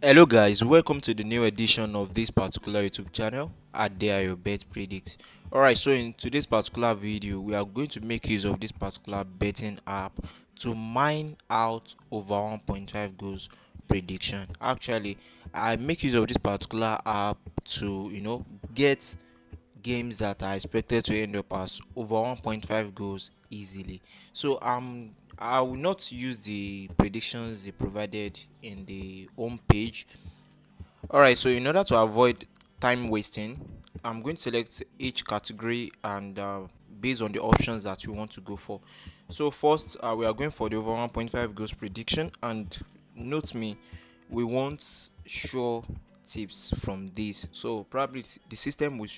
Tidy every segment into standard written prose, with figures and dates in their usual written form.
Hello guys, welcome to the new edition of this particular YouTube channel, Dare Your Bet Predict. Alright, so in today's particular video, we are going to make use of this particular betting app to mine out over 1.5 goals prediction. Actually, I make use of this particular app to, get games that are expected to end up as over 1.5 goals easily. So I will not use the predictions they provided in the home page. Alright, so in order to avoid time wasting, I'm going to select each category and based on the options that you want to go for. So first, we are going for the over 1.5 goals prediction, and note me, we want sure tips from this. So probably the system will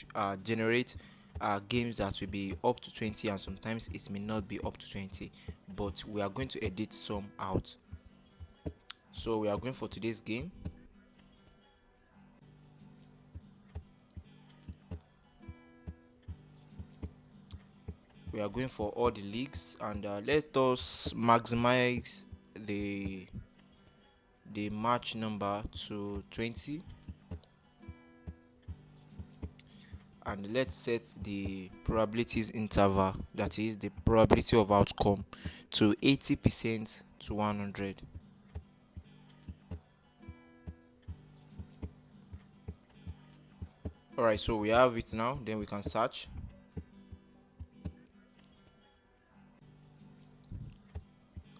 generate games that will be up to 20, and sometimes it may not be up to 20, but we are going to edit some out. So we are going for today's game. We are going for all the leagues, and let us maximize the match number to 20, and let's set the probabilities interval, that is the probability of outcome, to 80% to 100. Alright, so we have it now, then we can search.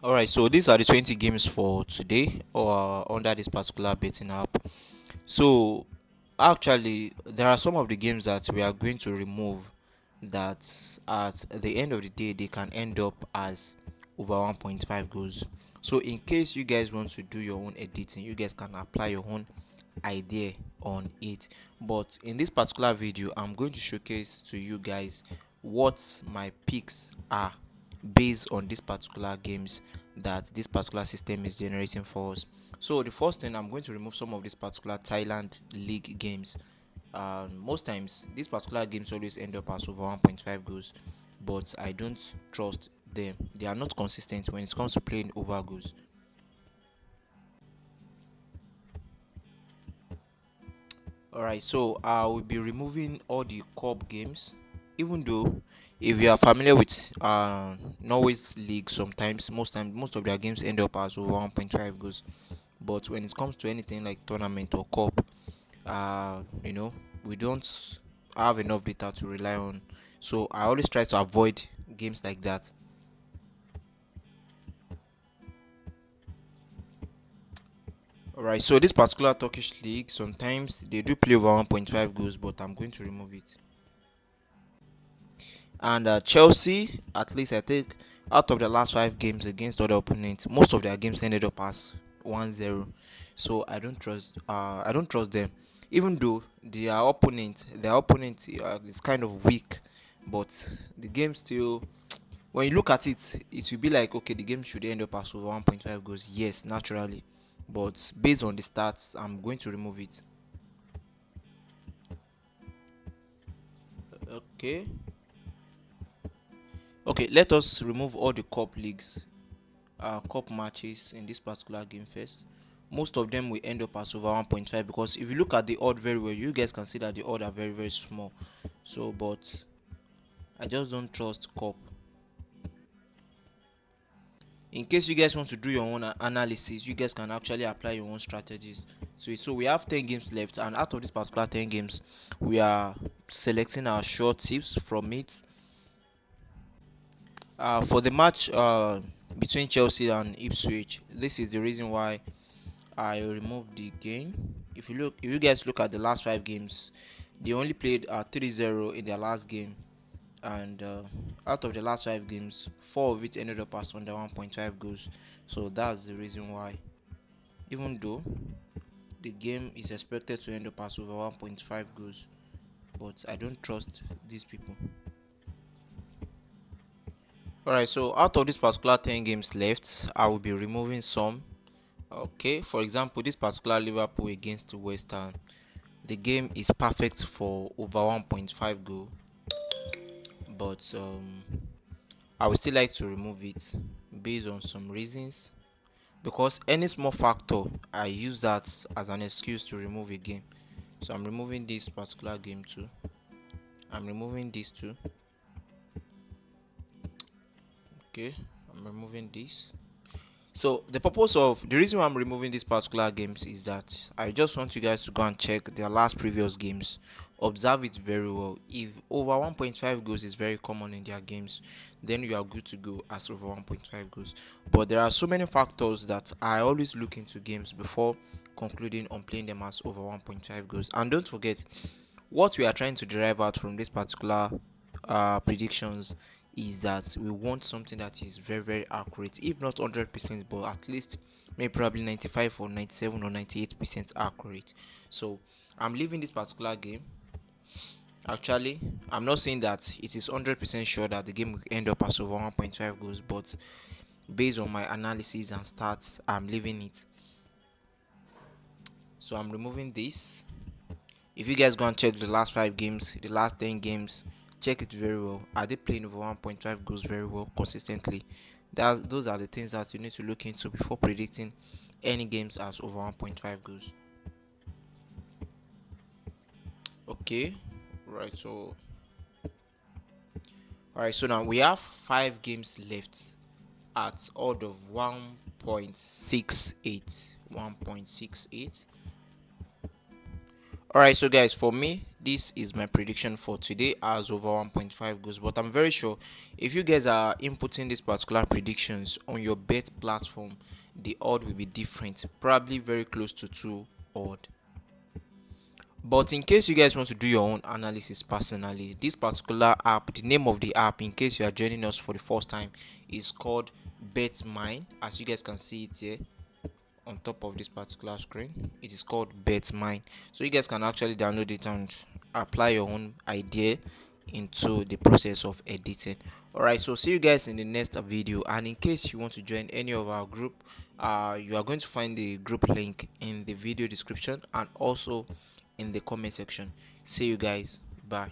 Alright, so these are the 20 games for today, or under this particular betting app. So actually, there are some of the games that we are going to remove that at the end of the day they can end up as over 1.5 goals. So in case you guys want to do your own editing, you guys can apply your own idea on it. But in this particular video, I'm going to showcase to you guys what my picks are based on these particular games that this particular system is generating for us. So the first thing, I'm going to remove some of these particular Thailand league games. Most times these particular games always end up as over 1.5 goals, but I don't trust them. They are not consistent when it comes to playing over goals. Alright, so I will be removing all the cup games, even though if you are familiar with Norway's league, sometimes most of their games end up as over 1.5 goals. But when it comes to anything like tournament or cup, we don't have enough data to rely on. So I always try to avoid games like that. Alright, so this particular Turkish league, sometimes they do play over 1.5 goals, but I'm going to remove it. And Chelsea, at least I think out of the last 5 games against other opponents, most of their games ended up as 1-0. So I don't trust them. Even though their opponent is kind of weak, but the game still, when you look at it, it will be like, okay, the game should end up as over 1.5 goals. Yes, naturally, but based on the stats, I'm going to remove it. Okay, okay, let us remove all the cup leagues, cup matches in this particular game first. Most of them will end up as over 1.5, because if you look at the odd very well, you guys can see that the odd are very very small. So, but I just don't trust cup. In case you guys want to do your own analysis, you guys can actually apply your own strategies. So we have 10 games left, and out of this particular 10 games, we are selecting our short tips from it. For the match between Chelsea and Ipswich, this is the reason why I removed the game. If you guys look at the last 5 games, they only played 3-0 in their last game, and out of the last 5 games, 4 of it ended up as under 1.5 goals. So that's the reason why. Even though the game is expected to end up as over 1.5 goals, but I don't trust these people. Alright, so out of this particular 10 games left, I will be removing some. Okay, for example, this particular Liverpool against West Ham, the game is perfect for over 1.5 goal, but I would still like to remove it based on some reasons. because any small factor I use that as an excuse to remove a game. So I'm removing this particular game too. I'm removing this too. Okay, I'm removing this. So the reason why I'm removing these particular games is that I just want you guys to go and check their last previous games. Observe it very well. If over 1.5 goals is very common in their games, then you are good to go as over 1.5 goals. But there are so many factors that I always look into games before concluding on playing them as over 1.5 goals. And don't forget, what we are trying to derive out from this particular predictions is that we want something that is very very accurate, if not 100%, but at least maybe probably 95 or 97 or 98% accurate. So I'm leaving this particular game. Actually, I'm not saying that it is 100% sure that the game will end up as over 1.5 goals, but based on my analysis and stats, I'm leaving it. So I'm removing this. If you guys go and check the last 5 games, the last 10 games, check it very well. Are they playing over 1.5 goals very well consistently? Those are the things that you need to look into before predicting any games as over 1.5 goals. Okay, right. So, alright. So now we have 5 games left at odd of 1.68. 1.68. Alright, so guys, for me, this is my prediction for today as over 1.5 goals. But I'm very sure if you guys are inputting these particular predictions on your bet platform, the odd will be different, probably very close to 2 odd. But in case you guys want to do your own analysis personally, this particular app, the name of the app, in case you are joining us for the first time, is called BetMine. As you guys can see it here on top of this particular screen, it is called BetMine. So you guys can actually download it and apply your own idea into the process of editing. Alright, so see you guys in the next video. And in case you want to join any of our group, you are going to find the group link in the video description and also in the comment section. See you guys. Bye.